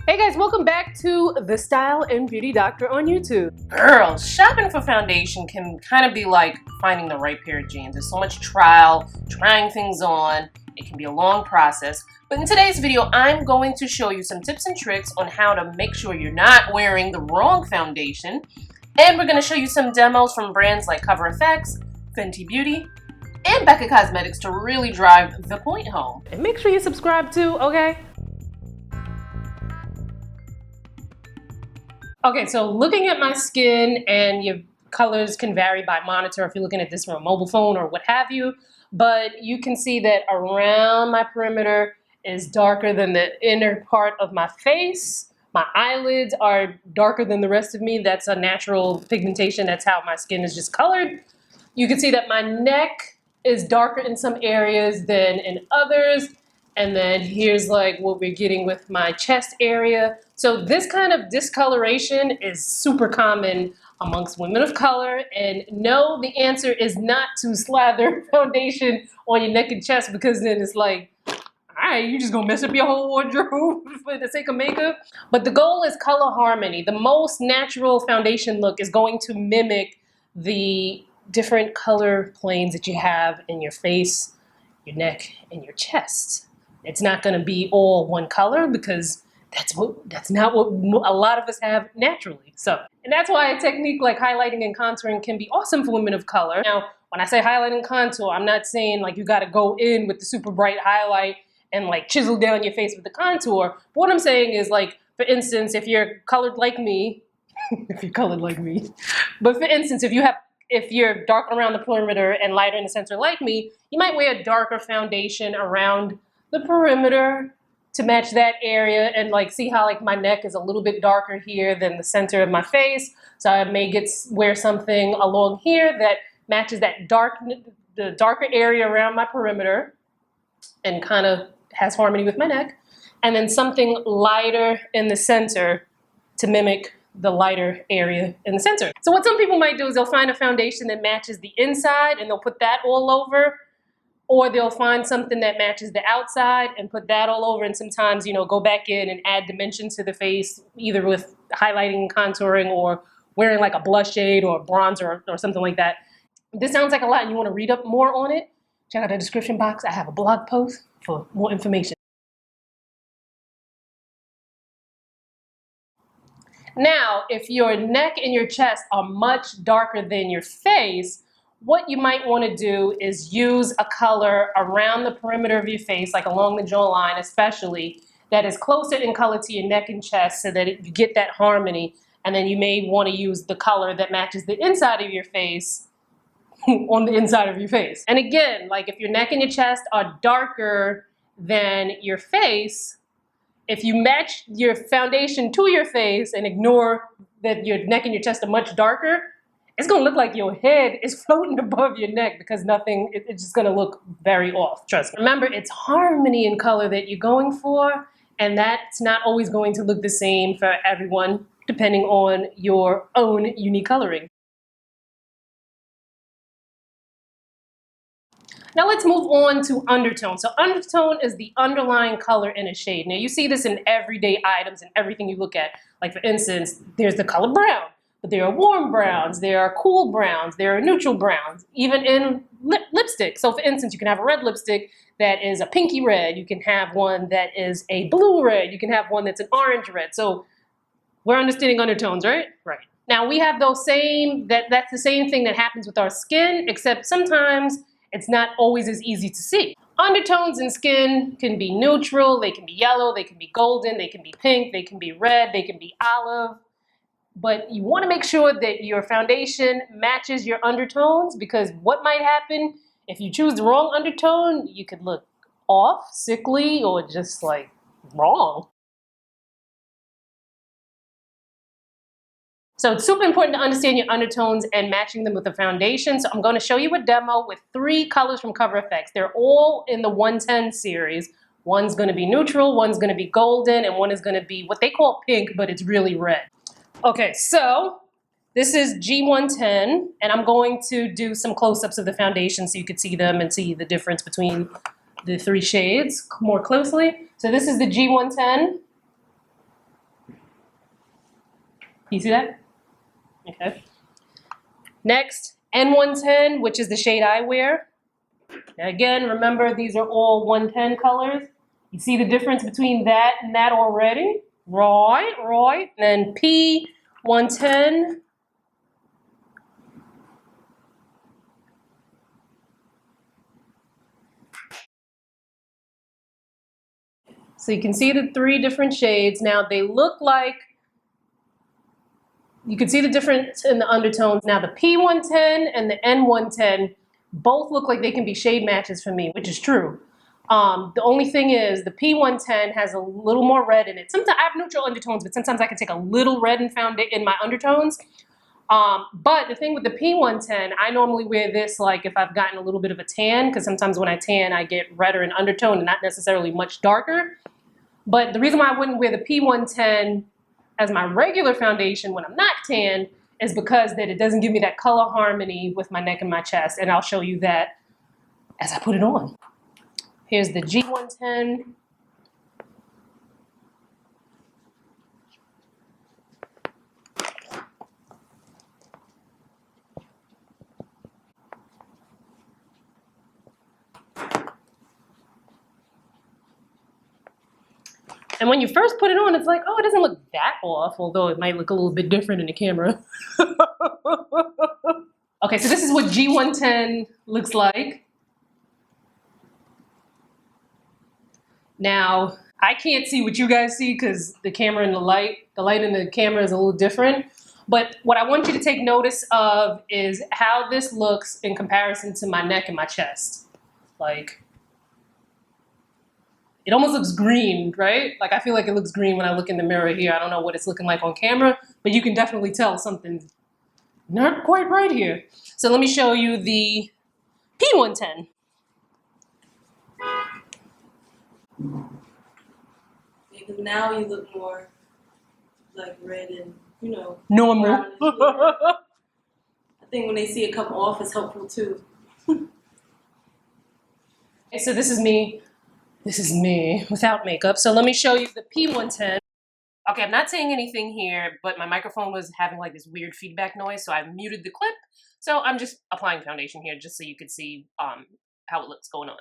Hey guys, welcome back to The Style and Beauty Doctor on YouTube. Girls, shopping for foundation can kind of be like finding the right pair of jeans. There's so much trial, trying things on. It can be a long process. But in today's video, I'm going to show you some tips and tricks on how to make sure you're not wearing the wrong foundation. And we're going to show you some demos from brands like Cover FX, Fenty Beauty, and BECCA Cosmetics to really drive the point home. And make sure you subscribe too, okay? Okay, so looking at my skin, and your colors can vary by monitor if you're looking at this from a mobile phone or what have you, but you can see that around my perimeter is darker than the inner part of my face. My eyelids are darker than the rest of me. That's a natural pigmentation. That's how my skin is just colored. You can see that my neck is darker in some areas than in others. And then here's like what we're getting with my chest area. So this kind of discoloration is super common amongst women of color. And no, the answer is not to slather foundation on your neck and chest, because then it's like, all right, you're just gonna mess up your whole wardrobe for the sake of makeup. But the goal is color harmony. The most natural foundation look is going to mimic the different color planes that you have in your face, your neck, and your chest. It's not going to be all one color, because that's not what a lot of us have naturally. So, and that's why a technique like highlighting and contouring can be awesome for women of color. Now, when I say highlight and contour, I'm not saying like you got to go in with the super bright highlight and like chisel down your face with the contour. But what I'm saying is, like, for instance, if you're colored like me, but for instance, if you're dark around the perimeter and lighter in the center like me, you might wear a darker foundation around the perimeter to match that area, and like see how like my neck is a little bit darker here than the center of my face. So I may wear something along here that matches that the darker area around my perimeter and kind of has harmony with my neck. And then something lighter in the center to mimic the lighter area in the center. So what some people might do is they'll find a foundation that matches the inside and they'll put that all over. Or they'll find something that matches the outside and put that all over. And sometimes, go back in and add dimension to the face, either with highlighting and contouring or wearing like a blush shade or bronzer or something like that. If this sounds like a lot and you want to read up more on it, check out the description box. I have a blog post for more information. Now, if your neck and your chest are much darker than your face, what you might want to do is use a color around the perimeter of your face, like along the jawline especially, that is closer in color to your neck and chest so that you get that harmony. And then you may want to use the color that matches the inside of your face on the inside of your face. And again, like if your neck and your chest are darker than your face, if you match your foundation to your face and ignore that your neck and your chest are much darker, it's going to look like your head is floating above your neck, because it's just going to look very off. Trust me. Remember, it's harmony in color that you're going for, and that's not always going to look the same for everyone, depending on your own unique coloring. Now let's move on to undertone. So undertone is the underlying color in a shade. Now you see this in everyday items and everything you look at. Like for instance, there's the color brown. But there are warm browns, there are cool browns, there are neutral browns, even in lipstick. So for instance, you can have a red lipstick that is a pinky red. You can have one that is a blue red. You can have one that's an orange red. So we're understanding undertones, right? Right. Now we have that's the same thing that happens with our skin, except sometimes it's not always as easy to see. Undertones in skin can be neutral, they can be yellow, they can be golden, they can be pink, they can be red, they can be olive. But you want to make sure that your foundation matches your undertones, because what might happen if you choose the wrong undertone, you could look off, sickly, or just like wrong. So it's super important to understand your undertones and matching them with the foundation. So I'm going to show you a demo with 3 colors from Cover FX. They're all in the 110 series. One's going to be neutral, one's going to be golden, and one is going to be what they call pink, but it's really red. Okay, so this is G110, and I'm going to do some close-ups of the foundation so you could see them and see the difference between the 3 shades more closely. So this is the G110. You see that? Okay. Next, N110, which is the shade I wear. Now again, remember these are all 110 colors. You see the difference between that and that already? Right. And then P110. So you can see the three different shades. Now they look like, you can see the difference in the undertones. Now the P110 and the N110 both look like they can be shade matches for me, which is true. The only thing is the P110 has a little more red in it. Sometimes I have neutral undertones, but sometimes I can take a little red and found it in my undertones. But the thing with the P110, I normally wear this like if I've gotten a little bit of a tan, because sometimes when I tan, I get redder in undertone and not necessarily much darker. But the reason why I wouldn't wear the P110 as my regular foundation when I'm not tan is because that it doesn't give me that color harmony with my neck and my chest. And I'll show you that as I put it on. Here's the G110. And when you first put it on, it's like, oh, it doesn't look that off, although it might look a little bit different in the camera. Okay, so this is what G110 looks like. Now, I can't see what you guys see because the camera and the light in the camera is a little different. But what I want you to take notice of is how this looks in comparison to my neck and my chest. Like, it almost looks green, right? Like I feel like it looks green when I look in the mirror here. I don't know what it's looking like on camera, but you can definitely tell something's not quite right here. So let me show you the P110. Because now you look more like red and, you know, normal. I think when they see it come off, it's helpful too. Okay, so this is me. This is me without makeup. So let me show you the P110. Okay, I'm not saying anything here, but my microphone was having like this weird feedback noise, so I've muted the clip. So I'm just applying foundation here just so you could see how it looks going on.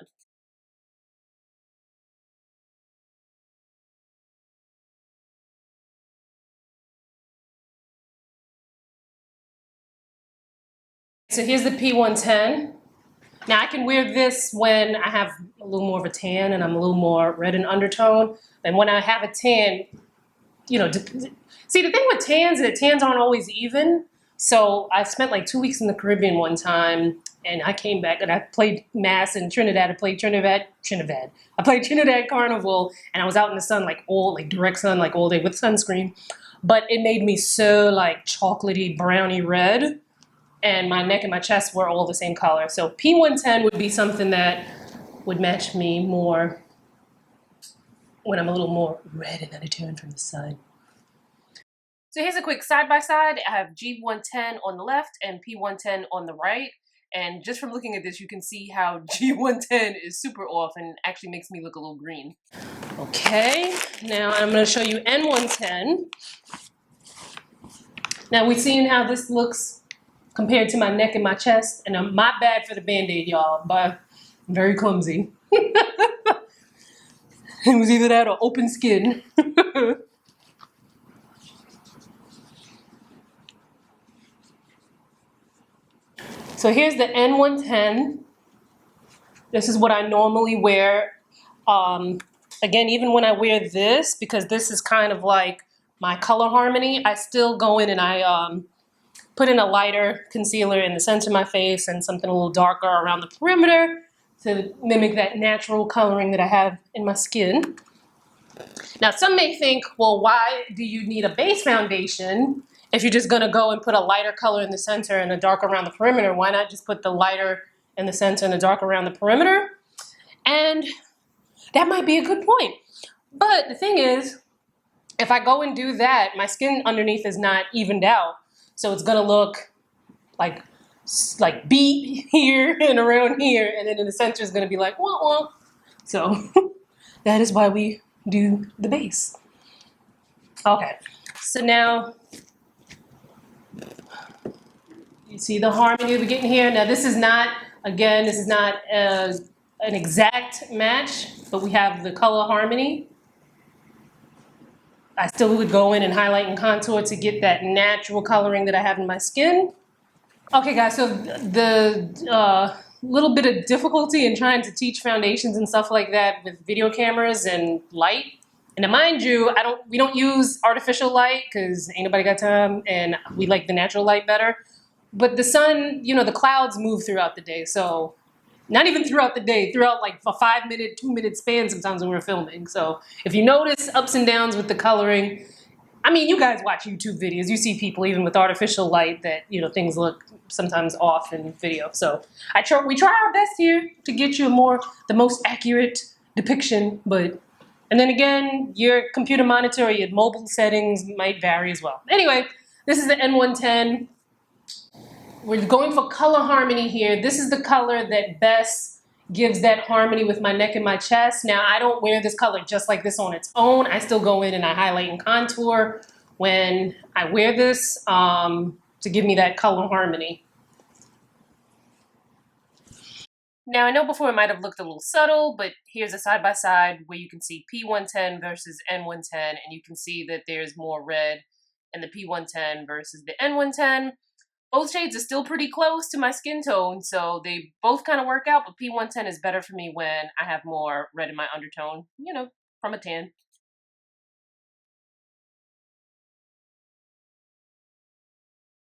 So here's the P110. Now I can wear this when I have a little more of a tan and I'm a little more red in undertone. And when I have a tan, you know, see the thing with tans is that tans aren't always even. So I spent like 2 weeks in the Caribbean one time and I came back and I played Mass in Trinidad. I played Trinidad. I played Trinidad Carnival and I was out in the sun like direct sun like all day with sunscreen. But it made me so like chocolatey browny red. And my neck and my chest were all the same color. So P110 would be something that would match me more when I'm a little more red and undertone from the sun. So here's a quick side-by-side. I have G110 on the left and P110 on the right. And just from looking at this, you can see how G110 is super off and actually makes me look a little green. Okay, now I'm going to show you N110. Now we've seen how this looks compared to my neck and my chest. And I'm my bad for the Band-Aid, y'all, but I'm very clumsy. It was either that or open skin. So here's the N110. This is what I normally wear. Again, even when I wear this, because this is kind of like my color harmony, I still go in and I put in a lighter concealer in the center of my face and something a little darker around the perimeter to mimic that natural coloring that I have in my skin. Now, some may think, well, why do you need a base foundation if you're just gonna go and put a lighter color in the center and a dark around the perimeter? Why not just put the lighter in the center and the dark around the perimeter? And that might be a good point. But the thing is, if I go and do that, my skin underneath is not evened out. So it's gonna look like beat here and around here, and then in the center is gonna be like, wah, wah. So that is why we do the base. Okay, so now You see the harmony we're getting here? Now this is not, again, this is not an exact match, but we have the color harmony. I still would go in and highlight and contour to get that natural coloring that I have in my skin. Okay guys, so the little bit of difficulty in trying to teach foundations and stuff like that with video cameras and light. And to mind you, we don't use artificial light because ain't nobody got time, and we like the natural light better. But the sun, you know, the clouds move throughout the day, so not even throughout the day, throughout like a 5-minute, 2-minute span sometimes when we're filming. So if you notice ups and downs with the coloring, I mean, you guys watch YouTube videos, you see people even with artificial light that, you know, things look sometimes off in video. So we try our best here to get you the most accurate depiction, but, and then again, your computer monitor or your mobile settings might vary as well. Anyway, this is the N110. We're going for color harmony here. This is the color that best gives that harmony with my neck and my chest. Now, I don't wear this color just like this on its own. I still go in and I highlight and contour when I wear this to give me that color harmony. Now, I know before it might have looked a little subtle, but here's a side-by-side where you can see P110 versus N110, and you can see that there's more red in the P110 versus the N110. Both shades are still pretty close to my skin tone, so they both kind of work out, but P110 is better for me when I have more red in my undertone, you know, from a tan.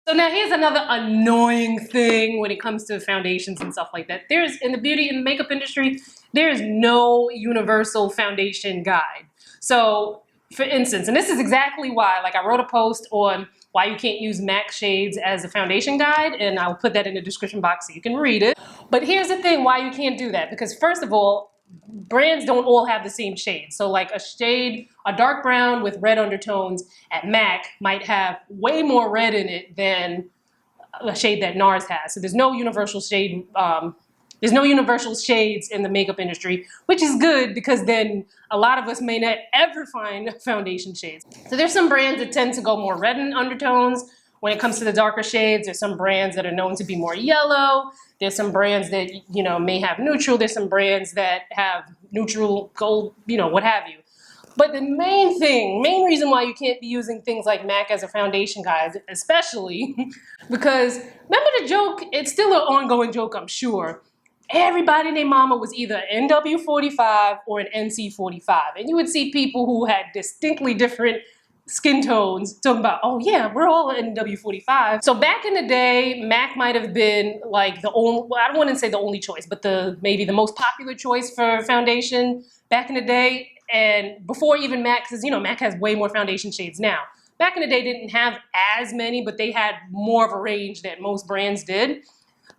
So now here's another annoying thing when it comes to foundations and stuff like that. In the beauty and makeup industry, there is no universal foundation guide. So for instance, and this is exactly why, like I wrote a post on why you can't use MAC shades as a foundation guide, and I'll put that in the description box so you can read it. But here's the thing why you can't do that, because first of all, brands don't all have the same shade. So like a dark brown with red undertones at MAC might have way more red in it than a shade that NARS has. So there's no universal shade, there's no universal shades in the makeup industry, which is good because then a lot of us may not ever find foundation shades. So there's some brands that tend to go more red in undertones when it comes to the darker shades. There's some brands that are known to be more yellow. There's some brands that, you know, may have neutral. There's some brands that have neutral, gold, you know, what have you. But the main reason why you can't be using things like MAC as a foundation guide, especially because remember the joke, it's still an ongoing joke, I'm sure. Everybody and their mama was either NW45 or an NC45. And you would see people who had distinctly different skin tones talking about, oh yeah, we're all NW45. So back in the day, MAC might have been like the only, well, I don't want to say the only choice, but maybe the most popular choice for foundation back in the day. And before even MAC, because you know, MAC has way more foundation shades now. Back in the day, didn't have as many, but they had more of a range that most brands did.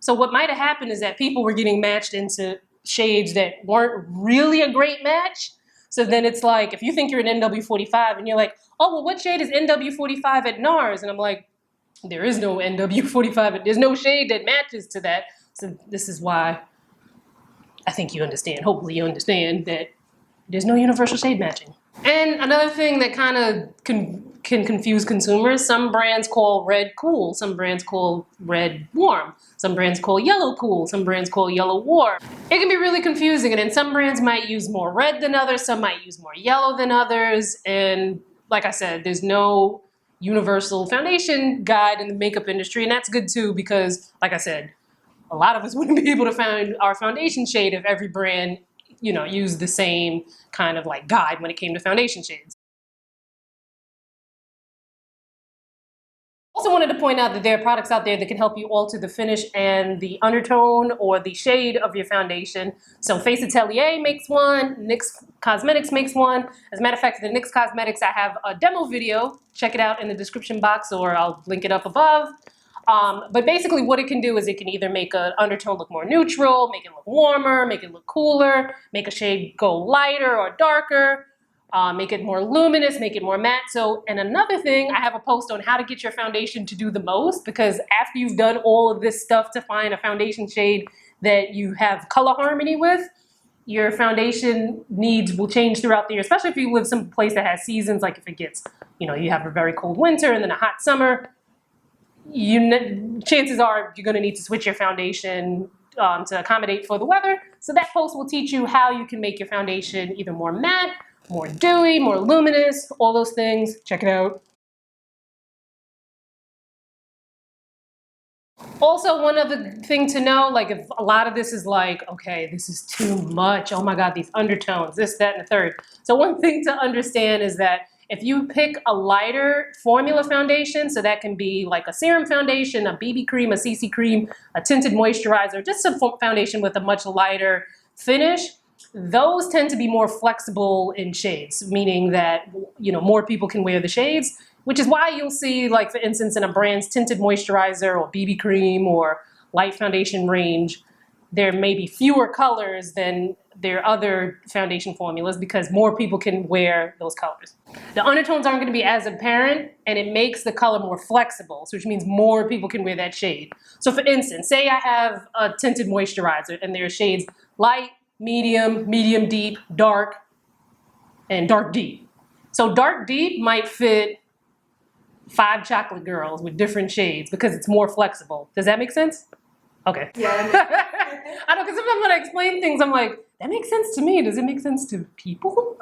So what might have happened is that people were getting matched into shades that weren't really a great match. So then it's like, if you think you're an NW45 and you're like, oh, well, what shade is NW45 at NARS? And I'm like, there is no NW45. There's no shade that matches to that. So this is why I think you understand. Hopefully you understand that there's no universal shade matching. And another thing that kind of can confuse consumers, some brands call red cool, some brands call red warm, some brands call yellow cool, some brands call yellow warm. It can be really confusing, and then some brands might use more red than others, some might use more yellow than others, and like I said, there's no universal foundation guide in the makeup industry, and that's good too because, like I said, a lot of us wouldn't be able to find our foundation shade if every brand, you know, used the same kind of like guide when it came to foundation shades. Also wanted to point out that there are products out there that can help you alter the finish and the undertone or the shade of your foundation. So Face Atelier makes one, NYX Cosmetics makes one. As a matter of fact, the NYX Cosmetics, I have a demo video. Check it out in the description box or I'll link it up above. But basically what it can do is it can either make an undertone look more neutral, make it look warmer, make it look cooler, make a shade go lighter or darker, make it more luminous, make it more matte. So, and another thing, I have a post on how to get your foundation to do the most, because after you've done all of this stuff to find a foundation shade that you have color harmony with, your foundation needs will change throughout the year, especially if you live someplace that has seasons, like if it gets, you know, you have a very cold winter and then a hot summer. chances are you're going to need to switch your foundation to accommodate for the weather. So that post will teach you how you can make your foundation either more matte, more dewy, more luminous, all those things. Check it out. Also, one other thing to know, like if a lot of this is like, okay, this is too much. Oh my God, these undertones, this, that, and the third. So one thing to understand is that if you pick a lighter formula foundation, so that can be like a serum foundation, a BB cream, a CC cream, a tinted moisturizer, just some foundation with a much lighter finish, those tend to be more flexible in shades, meaning that, you know, more people can wear the shades, which is why you'll see, like, for instance, in a brand's tinted moisturizer or BB cream or light foundation range, there may be fewer colors than their other foundation formulas because more people can wear those colors. The undertones aren't going to be as apparent, and it makes the color more flexible, so which means more people can wear that shade. So for instance, say I have a tinted moisturizer and there are shades light, medium, medium deep, dark, and dark deep. So dark deep might fit 5 chocolate girls with different shades because it's more flexible. Does that make sense? Okay. Yeah. I know, because sometimes when I explain things, I'm like, that makes sense to me. Does it make sense to people?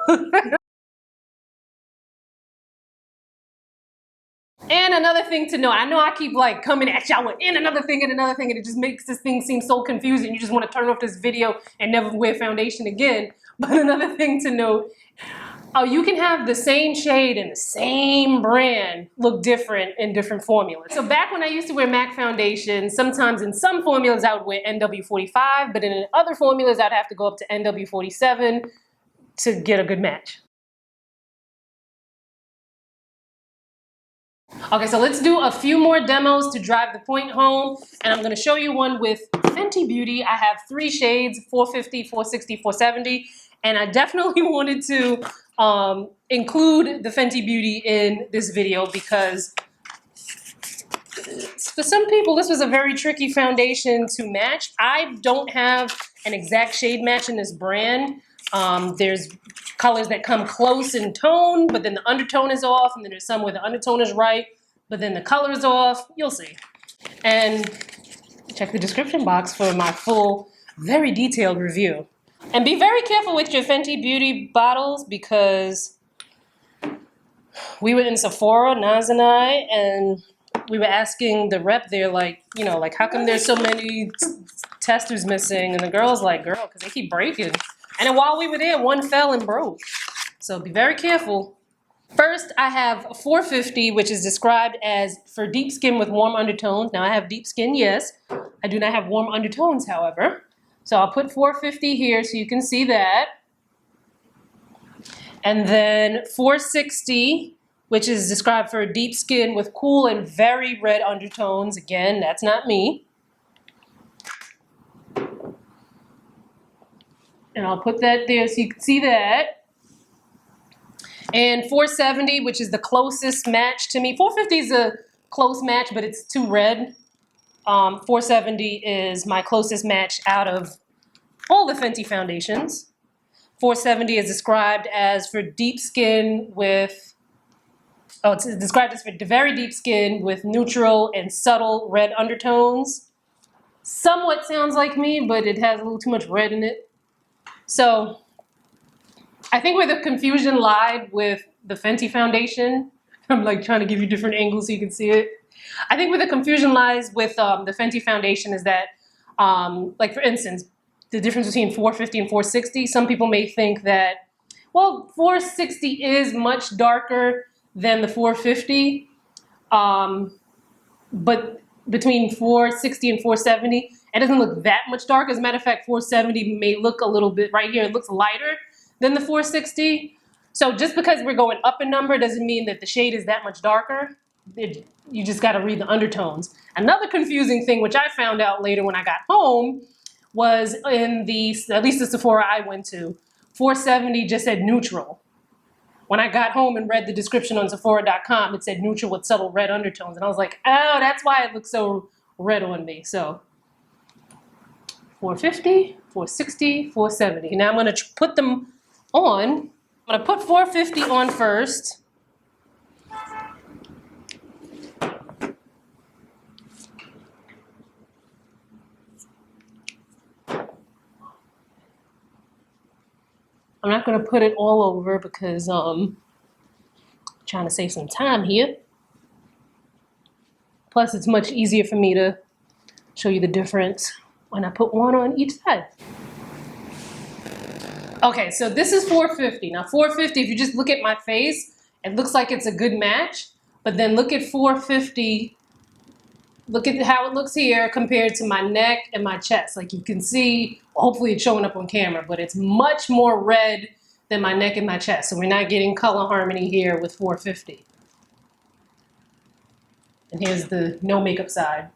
And another thing to know, I know I keep like coming at y'all with another thing, and it just makes this thing seem so confusing. You just want to turn off this video and never wear foundation again. But another thing to note, you can have the same shade and the same brand look different in different formulas. So back when I used to wear MAC foundation, sometimes in some formulas I would wear NW45, but in other formulas I'd have to go up to NW47 to get a good match. Okay, so let's do a few more demos to drive the point home, and I'm going to show you one with Fenty Beauty. I have 3 shades, 450, 460, 470, and I definitely wanted to include the Fenty Beauty in this video because for some people this was a very tricky foundation to match. I don't have an exact shade match in this brand. There's colors that come close in tone, but then the undertone is off, and then there's some where the undertone is right, but then the color is off. You'll see. And check the description box for my full, very detailed review. And be very careful with your Fenty Beauty bottles because we were in Sephora, Naz and I, and we were asking the rep there, like, you know, like, how come there's so many testers missing? And the girl's like, girl, because they keep breaking. And then while we were there, one fell and broke. So be very careful. First, I have 450, which is described as for deep skin with warm undertones. Now, I have deep skin, yes. I do not have warm undertones, however. So I'll put 450 here so you can see that. And then 460, which is described for deep skin with cool and very red undertones. Again, that's not me. And I'll put that there so you can see that. And 470, which is the closest match to me. 450 is a close match, but it's too red. 470 is my closest match out of all the Fenty foundations. 470 is described as for deep skin with, it's described as for very deep skin with neutral and subtle red undertones. Somewhat sounds like me, but it has a little too much red in it. So I think where the confusion lied with the Fenty foundation, I'm like trying to give you different angles so you can see it. I think where the confusion lies with the Fenty foundation is that, like for instance, the difference between 450 and 460, some people may think that, well, 460 is much darker than the 450, but between 460 and 470, it doesn't look that much dark. As a matter of fact, 470 may look a little bit, right here, it looks lighter than the 460. So just because we're going up in number doesn't mean that the shade is that much darker. You just got to read the undertones. Another confusing thing, which I found out later when I got home, was in the, at least the Sephora I went to, 470 just said neutral. When I got home and read the description on Sephora.com, it said neutral with subtle red undertones. And I was like, oh, that's why it looks so red on me. So 450, 460, 470. Now I'm going to put them on. I'm going to put 450 on first. I'm not gonna put it all over because trying to save some time here. Plus, it's much easier for me to show you the difference when I put one on each side. Okay, so this is 450. Now 450, if you just look at my face, it looks like it's a good match, but then look at 450, look at how it looks here compared to my neck and my chest. Like you can see, hopefully it's showing up on camera, but it's much more red than my neck and my chest. So we're not getting color harmony here with 450. And here's the no makeup side.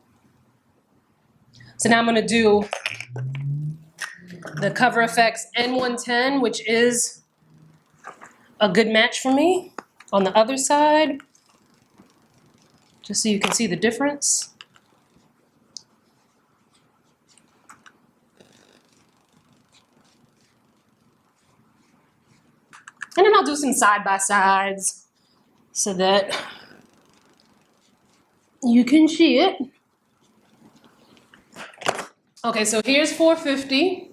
So now I'm gonna do the Cover FX N110, which is a good match for me on the other side, just so you can see the difference. And then I'll do some side-by-sides so that you can see it. Okay, so here's 450.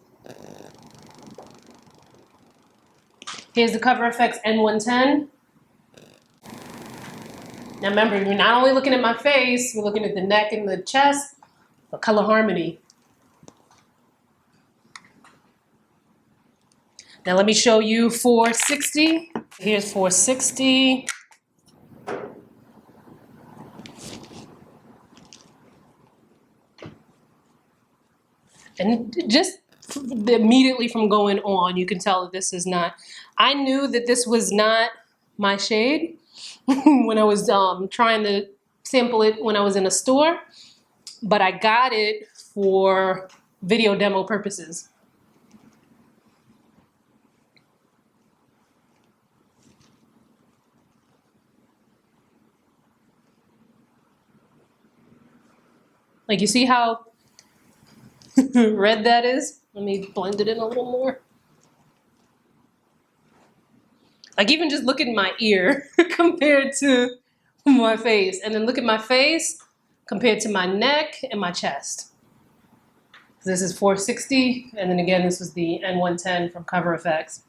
Here's the Cover FX N110. Now remember, you're not only looking at my face, we're looking at the neck and the chest, for color harmony. Now let me show you 460. Here's 460. And just immediately from going on, you can tell that this is not, I knew that this was not my shade when I was trying to sample it when I was in a store, but I got it for video demo purposes. Like you see how red that is? Let me blend it in a little more. Like even just look at my ear compared to my face, and then look at my face compared to my neck and my chest. This is 460, and then again, this was the N110 from Cover FX.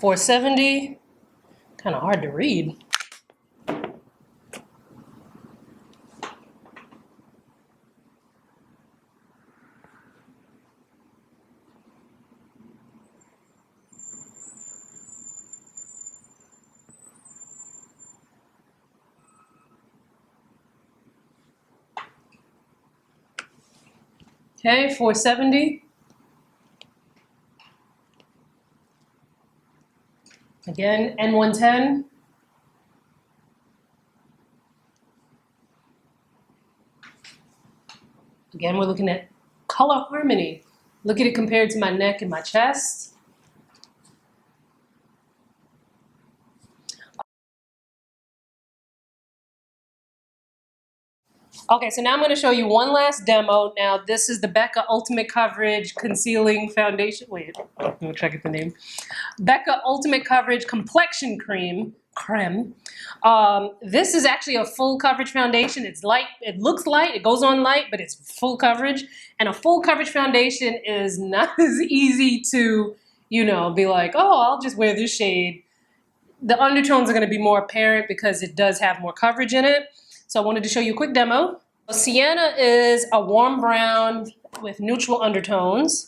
$470, kind of hard to read. Okay, 470. Again, N110. Again, we're looking at color harmony. Look at it compared to my neck and my chest. Okay, so now I'm going to show you one last demo. Now, this is the BECCA Ultimate Coverage Concealing Foundation. Wait, let me check the name. BECCA Ultimate Coverage Complexion Creme. This is actually a full coverage foundation. It's light, it looks light, it goes on light, but it's full coverage. And a full coverage foundation is not as easy to, you know, be like, oh, I'll just wear this shade. The undertones are going to be more apparent because it does have more coverage in it. So I wanted to show you a quick demo. Sienna is a warm brown with neutral undertones.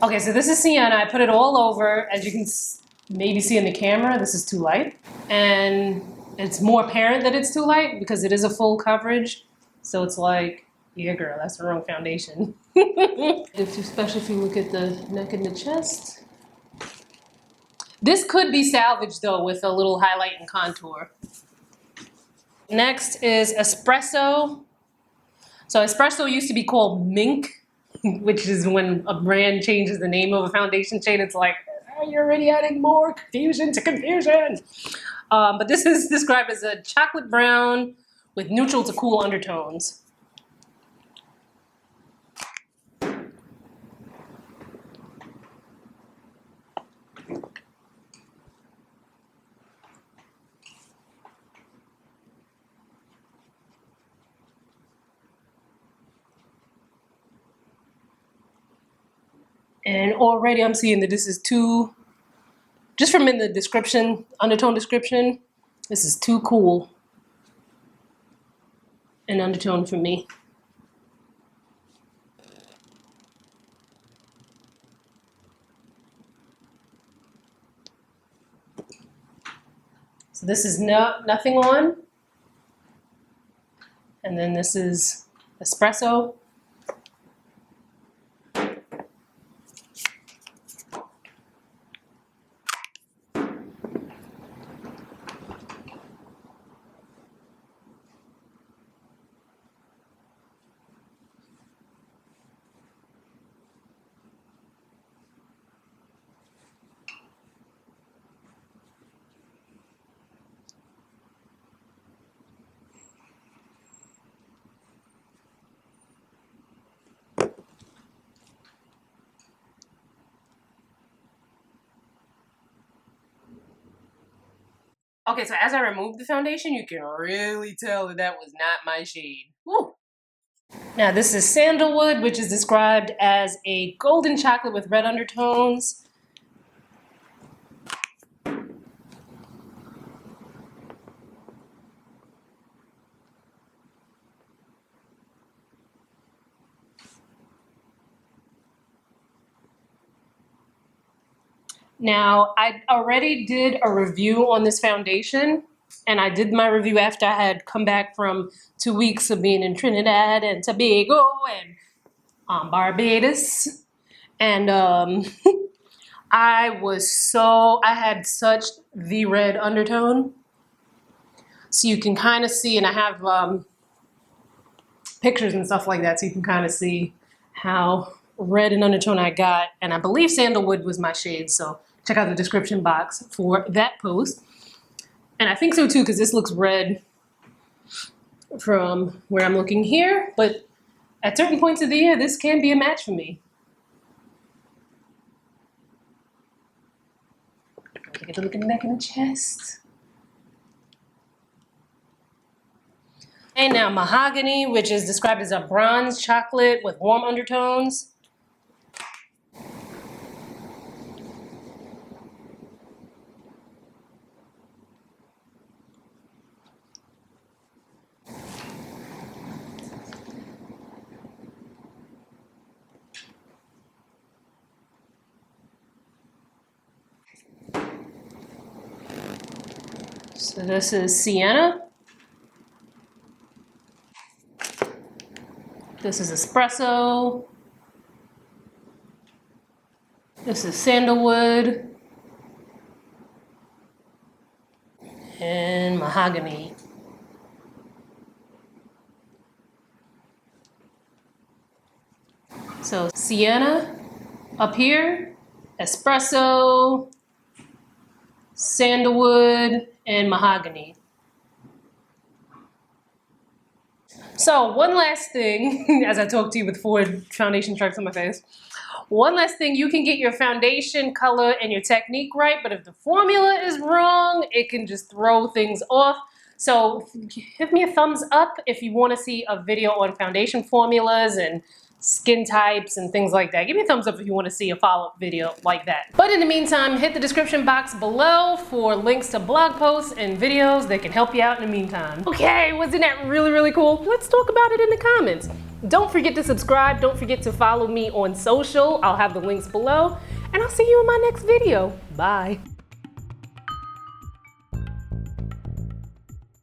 Okay, so this is Sienna. I put it all over. As you can maybe see in the camera, this is too light. And it's more apparent that it's too light because it is a full coverage. So it's like, yeah, girl, that's the wrong foundation. Especially if you look at the neck and the chest. This could be salvaged though with a little highlight and contour. Next is Espresso. So Espresso used to be called Mink, which is when a brand changes the name of a foundation shade. It's like, oh, you're already adding more confusion to confusion. But this is described as a chocolate brown with neutral to cool undertones. And already I'm seeing that this is too, just from in the description, undertone description, this is too cool an undertone for me. So this is nothing on. And then this is Espresso. Okay, so as I removed the foundation, you can really tell that that was not my shade. Woo. Now this is Sandalwood, which is described as a golden chocolate with red undertones. Now, I already did a review on this foundation, and I did my review after I had come back from 2 weeks of being in Trinidad and Tobago and Barbados. And I had such the red undertone. So you can kind of see, and I have pictures and stuff like that, so you can kind of see how red an undertone I got. And I believe Sandalwood was my shade, so check out the description box for that post. And I think so too, because this looks red from where I'm looking here, but at certain points of the year, this can be a match for me. Get a look at the neck and the chest. And now Mahogany, which is described as a bronze chocolate with warm undertones. So this is Sienna. This is Espresso. This is Sandalwood. And Mahogany. So Sienna up here, Espresso, Sandalwood, and Mahogany. So one last thing, as I talk to you with 4 foundation stripes on my face, one last thing, you can get your foundation color and your technique right, but if the formula is wrong, it can just throw things off. So give me a thumbs up if you want to see a video on foundation formulas and skin types and things like that. Give me a thumbs up if you want to see a follow-up video like that. But in the meantime, hit the description box below for links to blog posts and videos that can help you out in the meantime. Okay, wasn't that really, really cool? Let's talk about it in the comments. Don't forget to subscribe. Don't forget to follow me on social. I'll have the links below. And I'll see you in my next video. Bye.